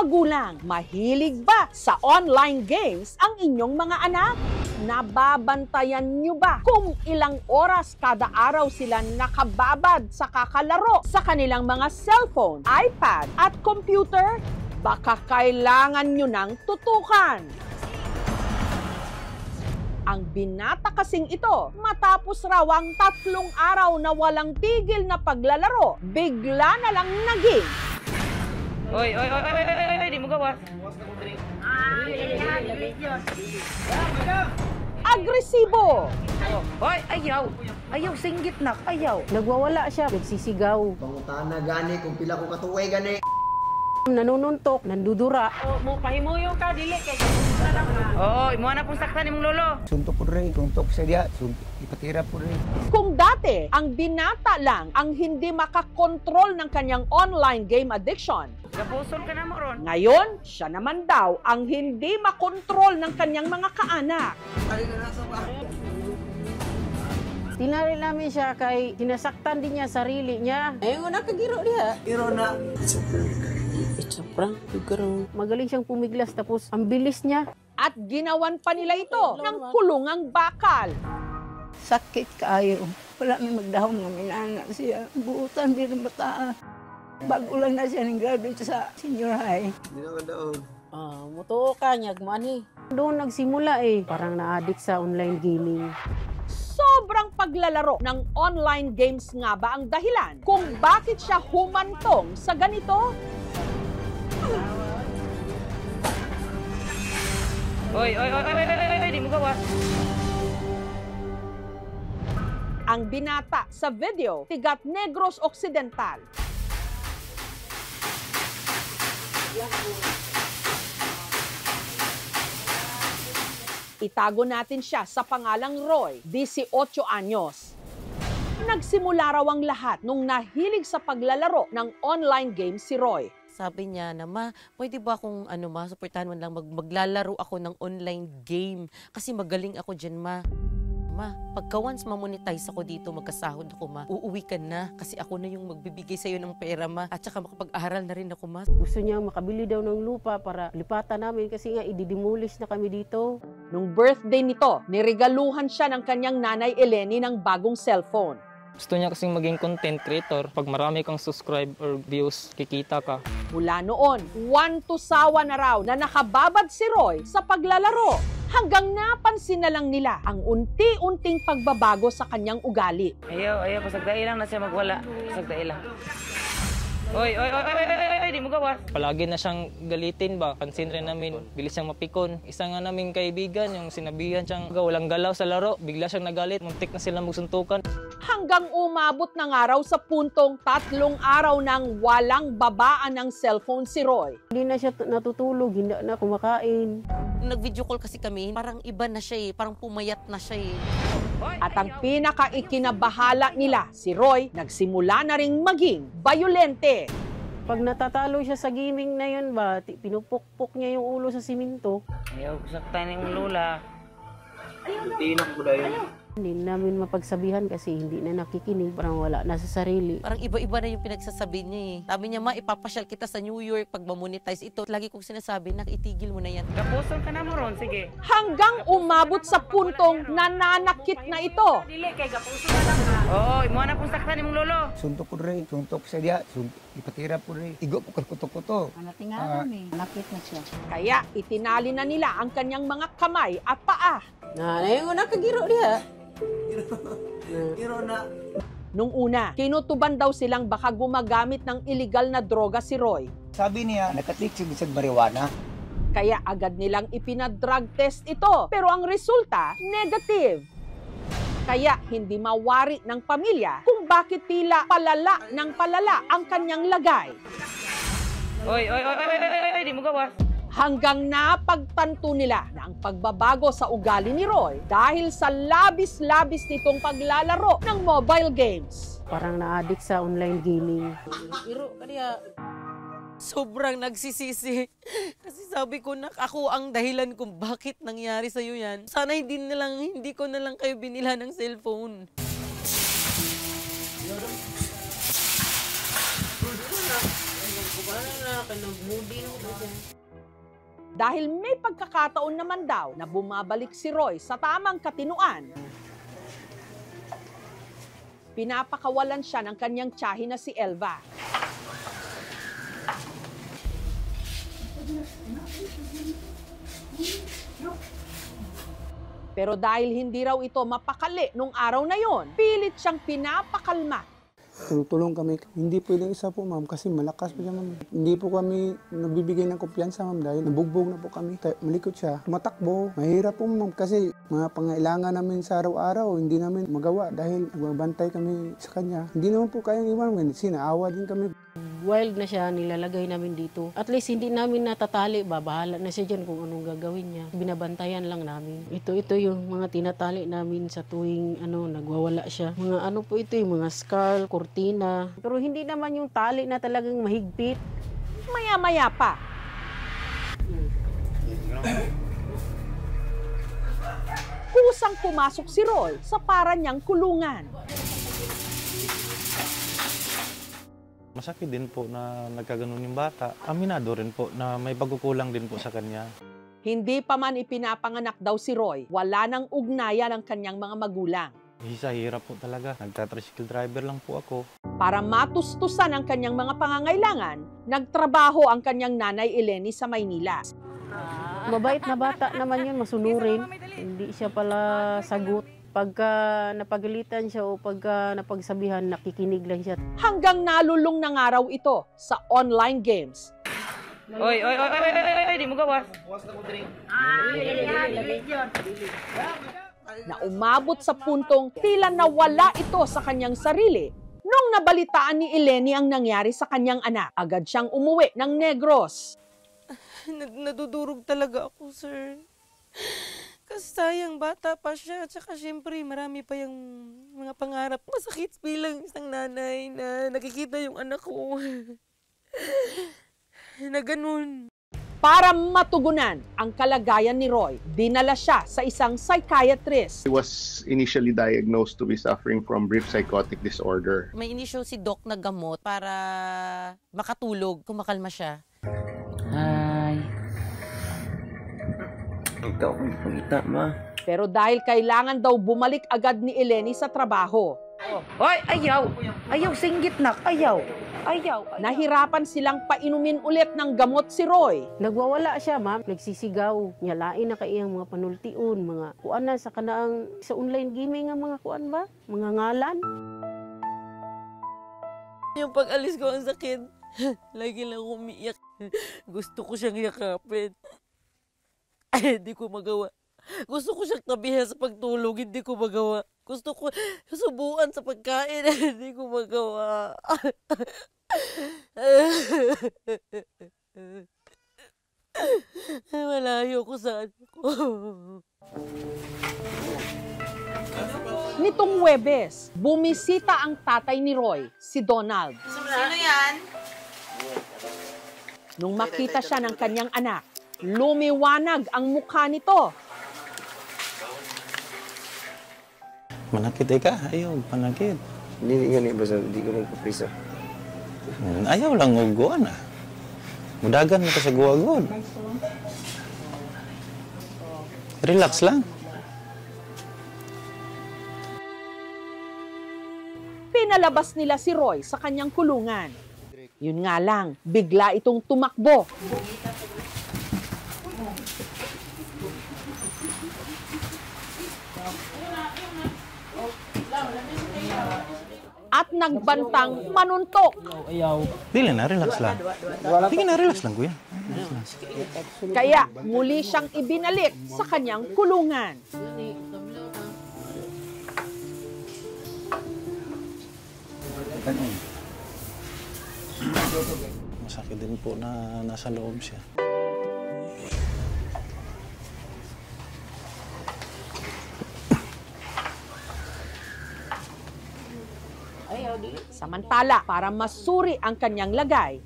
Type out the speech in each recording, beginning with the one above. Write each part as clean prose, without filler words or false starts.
magulang, mahilig ba sa online games ang inyong mga anak? Nababantayan nyo ba kung ilang oras kada araw sila nakababad sa kakalaro sa kanilang mga cellphone, iPad at computer? Baka kailangan nyo nang tutukan. Ang binata kasing ito, matapos raw ang 3 araw na walang tigil na paglalaro, bigla na lang naging Oy, di mo gawas. agresibo. Oy, ayaw, singgit na, ayaw. Nagwawala siya, nagsisigaw. Pangutana gani kung pila ko katuway gani. Nanununtok, nandudura. Mo pahimuyo ka dili kay Oo, imo na pong saktan imong lolo. Suntok po rin, suntok sa diya, ipatira po rin. Kung dati, ang binata lang ang hindi makakontrol ng kanyang online game addiction, Gapusol ka na mo ron. ngayon, siya naman daw ang hindi makontrol ng kanyang mga kaanak. Tinari namin siya kay sinasaktan din niya sarili niya. Ayun na kagiro diha. Pero na, It's a prank, magaling siyang pumiglas tapos ang bilis niya. At ginawan pa nila ito ng kulungang bakal. Sakit kaayo. Wala may magdahom nga minana siya. Buutan din ang bata. Bago lang na siya ng graduate sa senior high. hindi na daon. Mutuo ka niya, gmani. Doon nagsimula parang na-addict sa online gaming. Sobrang paglalaro ng online games nga ba ang dahilan kung bakit siya humantong sa ganito? Oy, di mo gawas. Ang binata sa video, tigat Negros Occidental. Itago natin siya sa pangalang Roy, 18 anyos. Nagsimula raw ang lahat nung nahilig sa paglalaro ng online game si Roy. Sabi niya na, ma, pwede ba akong suportahan mo lang maglalaro ako ng online game? Kasi magaling ako dyan, ma. Ma, pagka once ma-monetize ako dito, magkasahod ako, ma, uuwi ka na. Kasi ako na yung magbibigay sa'yo ng pera, ma. At saka makapag-aral na rin ako, ma. Gusto niya makabili daw ng lupa para lipatan namin kasi nga ididemulish na kami dito. Nung birthday nito, niregaluhan siya ng kanyang nanay Eleni ng bagong cellphone. Gusto niya kasing maging content creator. Pag marami kang subscribe or views, kikita ka. Mula noon, 1 to sawa na raw na nakababad si Roy sa paglalaro. Hanggang napansin na lang nila ang unti-unting pagbabago sa kanyang ugali. Ayaw, pasagdai lang na siya magwala. Pasagdai lang. Oy, di mo gawas. Palagi na siyang galitin ba? Pansin rin namin, bilis siyang mapikon. Isa nga naming kaibigan, yung sinabihan siyang walang galaw sa laro, bigla siyang nagalit, muntik na sila magsuntukan. Hanggang umabot ng araw sa puntong 3 araw nang walang babaan ng cellphone si Roy. Hindi na siya natutulog, hindi na kumakain. Nag-video call kasi kami, parang iba na siya parang pumayat na siya At ang pinaka-ikinabahala nila, si Roy, nagsimula na ring maging bayolente. Pag natatalo siya sa gaming na yun ba, pinupukpok niya yung ulo sa siminto. Ayaw, saktan yung lula. Tinak mo dahil. Hindi namin mapagsabihan kasi hindi na nakikinig, parang wala na sa sarili. Parang iba-iba na yung pinagsasabi niya Sabi niya, ma, ipapasyal kita sa New York pag mamonetize ito. Lagi kong sinasabi, itigil mo na yan. Gapusol ka na mo ron, sige. Hanggang umabot sa puntong nananakit na ito. Dili kay gapusol ka lang. Oo, imo na pong saktan imong lolo. Suntok po rin, suntok sa diya, ipatira po rin. Igo po kutok-kutok. Natingalan nakit na siya. Kaya itinali na nila ang kanyang mga kamay at paa. Ayun na kagiro diha. Pero na, Nung una, kinutuban daw silang baka gumagamit ng illegal na droga si Roy. sabi niya, nakatik siya bisag marijuana. Kaya agad nilang ipinadrug test ito. Pero ang resulta, negative. Kaya hindi mawari ng pamilya kung bakit tila palala ng palala ang kanyang lagay. Oy, di mo gawas. Hanggang napagtanto nila na ang pagbabago sa ugali ni Roy dahil sa labis-labis nitong paglalaro ng mobile games. Parang na-addict sa online gaming. Pero kaya sobrang nagsisisi. Kasi sabi ko na ako ang dahilan kung bakit nangyari sa'yo yan. Sana hindi ko na lang kayo binila ng cellphone. Dahil may pagkakataon naman daw na bumabalik si Roy sa tamang katinuan, pinapakawalan siya ng kanyang tiyahin na si Elva. Pero dahil hindi raw ito mapakali nung araw na yon, pilit siyang pinapakalma. Tulong kami. Hindi pwedeng isa po, ma'am, kasi malakas po siya, ma'am. Hindi po kami nabibigay ng kumpiyansa, ma'am, dahil nabugbog na po kami. Malikot siya, tumatakbo. Mahirap po, ma'am, kasi mga pangailangan namin sa araw-araw, hindi namin magawa dahil magbantay kami sa kanya. Hindi naman po kayang iwan, ma'am. Sinaawa din kami. Wild na siya, nilalagay namin dito. At least hindi namin natatali ba, bahala na siya dyan kung anong gagawin niya. Binabantayan lang namin. Ito yung mga tinatali namin sa tuwing nagwawala siya. Mga po ito, yung mga scarf, kurtina. Pero hindi naman yung tali na talagang mahigpit. Maya-maya pa, kusang pumasok si Roy sa para niyang kulungan. Masakit din po na nagkaganon yung bata. Aminado rin po na may pagkukulang din po sa kanya. Hindi pa man ipinapanganak daw si Roy, wala nang ugnayan ang kanyang mga magulang. Sa hirap po talaga. Nagtatricycle driver lang po ako. Para matustusan ang kanyang mga pangangailangan, nagtrabaho ang kanyang nanay Eleni sa Maynila. Mabait na bata naman yun, masunurin. Hindi siya pala sagot. Pagka napagalitan siya o pagka napagsabihan, nakikinig lang siya. Hanggang nalulung na nga raw ito sa online games. Oy, di mo gawas. Na umabot sa puntong tila nawala ito sa kanyang sarili. Nung nabalitaan ni Eleni ang nangyari sa kanyang anak, agad siyang umuwi ng Negros. Nadudurog talaga ako, sir. Kasi sayang, bata pa siya. At saka syempre, marami pa yung mga pangarap. Masakit bilang isang nanay na nakikita yung anak ko. Na ganun. Para matugunan ang kalagayan ni Roy, dinala siya sa isang psychiatrist. He was initially diagnosed to be suffering from brief psychotic disorder. May inisyo si Doc na gamot para makatulog, kumakalma siya. Ay. Ikaw ang pangita, ma. Pero dahil kailangan daw bumalik agad ni Eleni sa trabaho, Hoy, ayaw! Ayaw, singgit nak! Ayaw! nahirapan silang painumin ulit ng gamot si Roy. Nagwawala siya, ma'am. Nagsisigaw. Nyalain na kaiyang mga panultiun, mga kuan na sa kanaang sa online gaming nga mga kuan ba? Mga ngalan. Yung pag-alis ko ang sakit. Lagi lang umiiyak. Gusto ko siyang yakapin. Ay, hindi ko magawa. Gusto ko siyang tabihan sa pagtulog, hindi ko magawa. Gusto ko subuan sa pagkain, hindi ko magawa. Malayo ko sa anak ko. Nitong Huwebes, bumisita ang tatay ni Roy, si Donald. Sino yan? Nung makita siya ng kanyang anak, lumiwanag ang mukha nito. Manakit ka? Ayaw, panakit. Hindi nga ni basta hindi ko magpaprisa. Ayaw lang uguan ah. Mudagan mo ka sa guwagod. Relax lang. Pinalabas nila si Roy sa kanyang kulungan. Yun nga lang, bigla itong tumakbo. At nagbantang manuntok. Dili na, relax lang. Sige na, relax lang, kuya. Kaya muli siyang ibinalik sa kanyang kulungan. Masakit din po na nasa loob siya. Samantala, para masuri ang kanyang lagay,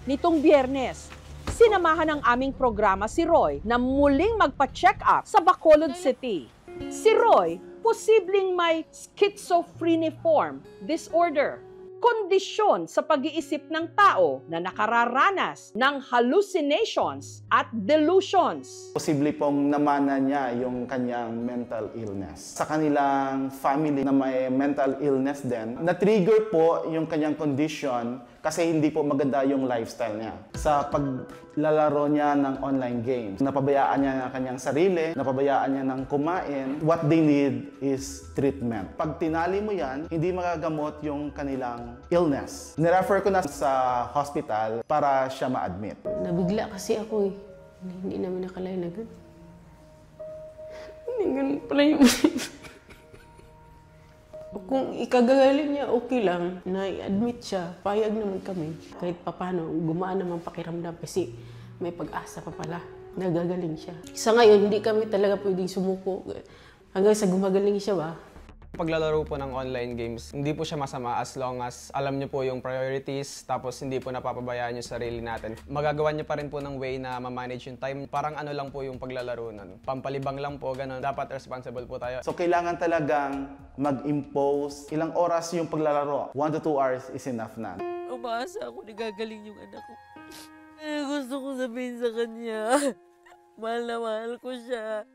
nitong Biyernes, sinamahan ng aming programa si Roy na muling magpa-check up sa Bacolod City. Si Roy, posibleng may schizophreniform disorder. kondisyon sa pag-iisip ng tao na nakararanas ng hallucinations at delusions. Posible pong namana niya yung kanyang mental illness. Sa kanilang family na may mental illness din, na-trigger po yung kanyang condition kasi hindi po maganda yung lifestyle niya. Sa paglalaro niya ng online games, napabayaan niya ang kanyang sarili, napabayaan niya ng kumain. What they need is treatment. Pag tinali mo yan, hindi magagamot yung kanilang illness. Nirefer ko na sa hospital para siya ma-admit. Nabigla kasi ako eh. Hindi namin nakalain na ganun. Hindi ganun pala yung kung ikagagaling niya, okay lang. Na-admit siya, payag naman kami. Kahit papano, gumaan naman pakiramdam kasi may pag-asa pa pala. Nagagaling siya. Sa ngayon, hindi kami talaga pwedeng sumuko. Hanggang sa gumagaling siya ba? Paglalaro po ng online games, hindi po siya masama as long as alam niyo po yung priorities, tapos hindi po napapabayaan yung sarili natin. Magagawa niyo pa rin po ng way na ma-manage yung time. Parang ano lang po yung paglalaro nun. Pampalibang lang po, ganun. Dapat responsible po tayo. So kailangan talagang mag-impose ilang oras yung paglalaro. 1 to 2 hours is enough na. Umaasa ako na gagaling yung anak ko. Gusto ko sabihin sa kanya, mahal na mahal ko siya.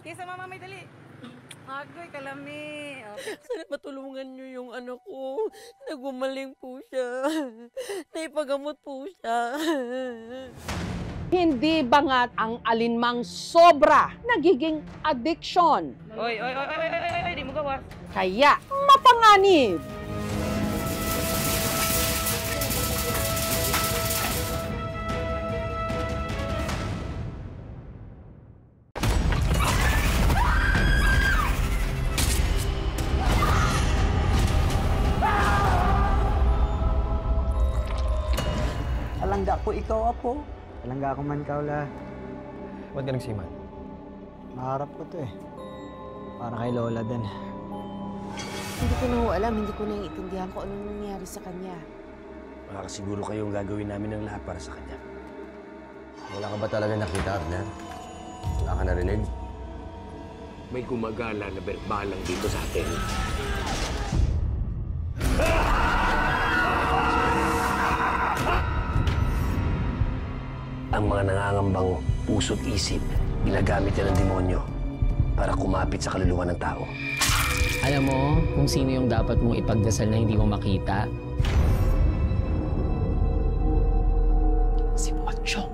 Kaysa mama, may dali. Agoy, kalami. Sana matulungan niyo yung anak ko. Nagumaling po siya. Naipagamot po siya. Hindi bangat ang alinmang sobra nagiging addiction. Oy, di mo gawas. Kaya mapanganib. Alangga ko ikaw, Apo. Alangga ko man kaula. Ba't ka nagsiman? Maharap ko to eh. Para kay Lola din. Hindi ko na alam, hindi ko na iintindihan kung anong nangyari sa kanya. Makakasiguro kayong gagawin namin ng lahat para sa kanya. Wala ka ba talaga nakita, Arner? Wala ka narinig? May gumagala na berbalang dito sa atin. Ang mga nangangambang puso't isip, ginagamit yan ng demonyo para kumapit sa kaluluwa ng tao. Alam mo kung sino yung dapat mong ipagdasal na hindi mo makita? Si Pochong.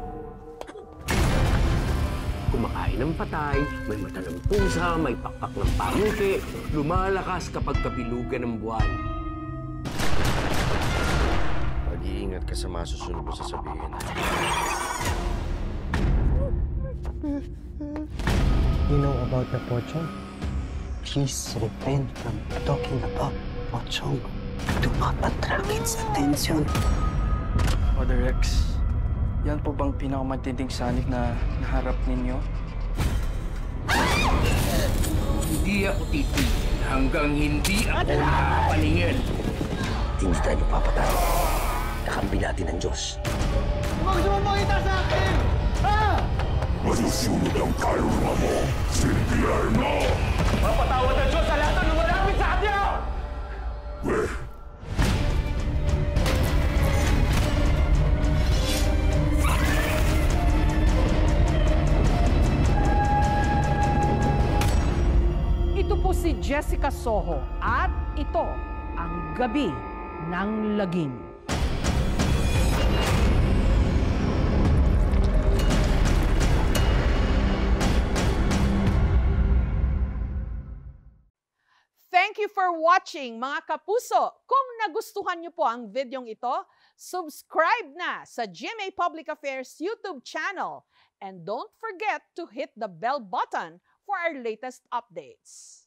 Kumakain ng patay, may mata ng pusa, may pakpak ng pangke, lumalakas kapag kabilugan ng buwan. Mag-iingat ka sa masusunod mo sasabihin. You know about the Pochong? Please refrain from talking about Pochong. Do not attract its attention. Father Rex, yan po bang pinakamatinding sanik na naharap ninyo? Hindi ako titigil hanggang hindi ako nakapaningin. Hindi tayo magpapatay. Kakampi natin ang Diyos. Huwag sumamangita sa akin! Ha? Masusunod ang kaluluwa mo, sindihan mo! Mapatawad ang Diyos sa lahat ng lumalapit sa kanya! Ito po si Jessica Soho at ito ang Gabi ng Lagim. Thank you for watching, mga kapuso. Kung nagustuhan niyo po ang videong ito, subscribe na sa GMA Public Affairs YouTube channel. And don't forget to hit the bell button for our latest updates.